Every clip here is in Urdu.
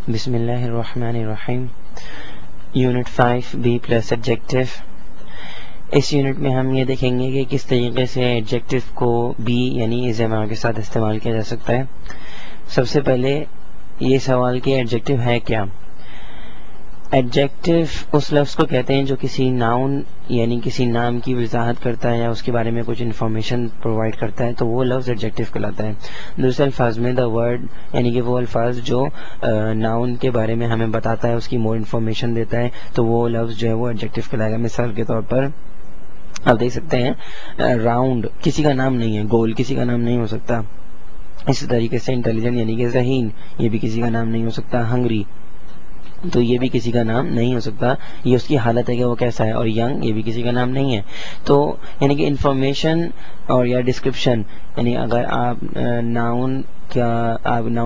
بسم اللہ الرحمن الرحیم. Unit 5 B plus adjective. اس یونٹ میں ہم یہ دیکھیں گے کہ کس طریقے سے ایڈجیکٹو کو بی یعنی ازدمام کے ساتھ استعمال کیا جا سکتا ہے. سب سے پہلے یہ سوال کہ ایڈجیکٹو ہے کیا. ایڈجیکٹو اس لفظ کو کہتے ہیں جو کسی ناؤن یعنی کسی نام کی وضاحت کرتا ہے یا اس کے بارے میں کچھ انفارمیشن پرووائڈ کرتا ہے، تو وہ لفظ ایڈجیکٹو کہلاتا ہے. دوسرے الفاظ میں دا ورڈ یعنی کہ وہ الفاظ جو ناؤن کے بارے میں ہمیں بتاتا ہے، اس کی مور انفارمیشن دیتا ہے، تو وہ لفظ جو ہے وہ ایڈجیکٹو کہلائے گا. مثال کے طور پر آپ دیکھ سکتے ہیں راؤنڈ کسی کا نام نہیں ہے، گول کسی کا نام نہیں ہو سکتا. اسی طریقے سے انٹیلیجنٹ یعنی کہ ذہین، یہ بھی کسی کا نام نہیں ہو سکتا. ہنگری تو یہ بھی کسی کا نام نہیں ہو سکتا، یہ اس کی حالت ہے کہ وہ کیسا ہے. اور ینگ یہ بھی کسی کا نام نہیں ہے. تو یعنی کہ انفارمیشن اور یا ڈسکرپشن یعنی اگر آپ ناؤن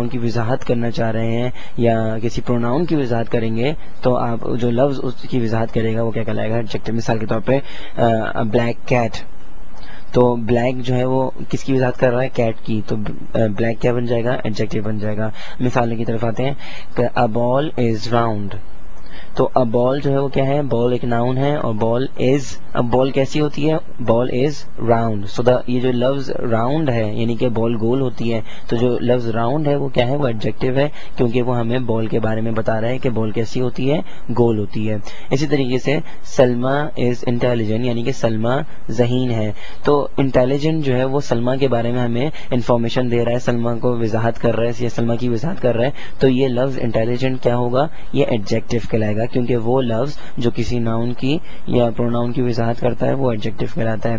کی وضاحت کرنا چاہ رہے ہیں یا کسی پروناؤن کی وضاحت کریں گے تو آپ جو لفظ اس کی وضاحت کرے گا وہ کیا کہلائے گا، ایڈجیکٹو. مثال کے طور پہ بلیک کیٹ، تو بلیک جو ہے وہ کس کی وضاحت کر رہا ہے، کیٹ کی، تو بلیک کیا بن جائے گا، ایڈجیکٹو بن جائے گا. مثال کی طرف آتے ہیں کہ a ball is round. تو a ball جو ہے وہ کیا ہے، ball ایک ناؤن ہے اور اب ball کیسی ہوتی ہے، ball is round. so یہ جو لفظ round ہے یعنی کہ ball گول ہوتی ہے، تو جو لفظ round ہے وہ کیا ہے، وہ ایڈجیکٹو ہے کیونکہ وہ ہمیں ball کے بارے میں بتا رہا ہے کہ ball کیسی ہوتی ہے، گول ہوتی ہے. اسی طریقے سے سلما از انٹیلیجنٹ یعنی کہ سلما ذہین ہے. تو انٹیلیجنٹ جو ہے وہ سلما کے بارے میں ہمیں انفارمیشن دے رہا ہے، سلما کو وضاحت کر رہا ہے یا سلما کی وضاحت کر رہا ہے. تو یہ لفظ انٹیلیجنٹ کیا ہوگا، یہ ایڈجیکٹو کہلائے گا کیونکہ وہ لفظ جو کسی ناؤن کی یا پروناؤن کی وضاحت کرتا ہے وہ ایڈجیکٹو کہلاتا ہے.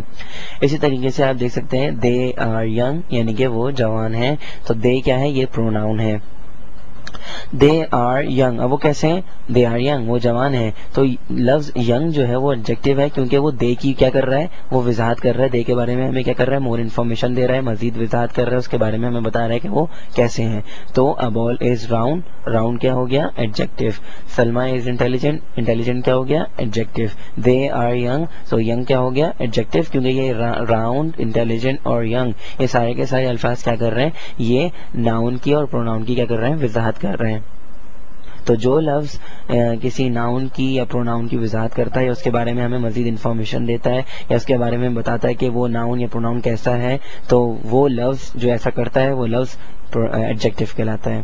اسی طریقے سے آپ دیکھ سکتے ہیں دے آر ینگ یعنی کہ وہ جوان ہیں. تو دے کیا ہے، یہ پروناؤن ہے. دے آر ینگ، اب وہ کیسے ہیں، دے آر ینگ وہ جوان ہیں. تو لفظ ینگ جو ہے وہ ایڈجیکٹو ہے کیونکہ وہ دے کی کیا کر رہا ہے، وہ وضاحت کر رہا ہے. دے کے بارے میں ہمیں کیا کر رہا ہے، مور انفارمیشن دے رہا ہے، مزید وضاحت کر رہا ہے، اس کے بارے میں ہمیں بتا رہا ہے کہ وہ کیسے ہیں. تو a ball is round، round کیا ہو گیا، adjective. Salma is intelligent, intelligent کیا ہو گیا، ایڈجیکٹو. دے آر ینگ، تو ینگ کیا ہو گیا، ایڈجیکٹو، کیونکہ یہ راؤنڈ، انٹیلیجنٹ اور ینگ یہ سارے کے سارے الفاظ کیا کر رہے ہیں، یہ ناؤن کی اور پروناؤن کی کیا کر رہے ہیں، وضاحت کر رہے ہیں. تو جو لفظ کسی ناؤن کی یا پروناؤن کی وضاحت کرتا ہے یا اس کے بارے میں ہمیں مزید انفارمیشن دیتا ہے یا اس کے بارے میں بتاتا ہے کہ وہ ناؤن یا پروناؤن کیسا ہے، تو وہ لفظ جو ایسا کرتا ہے وہ لفظ ایڈجیکٹو کہلاتا ہے.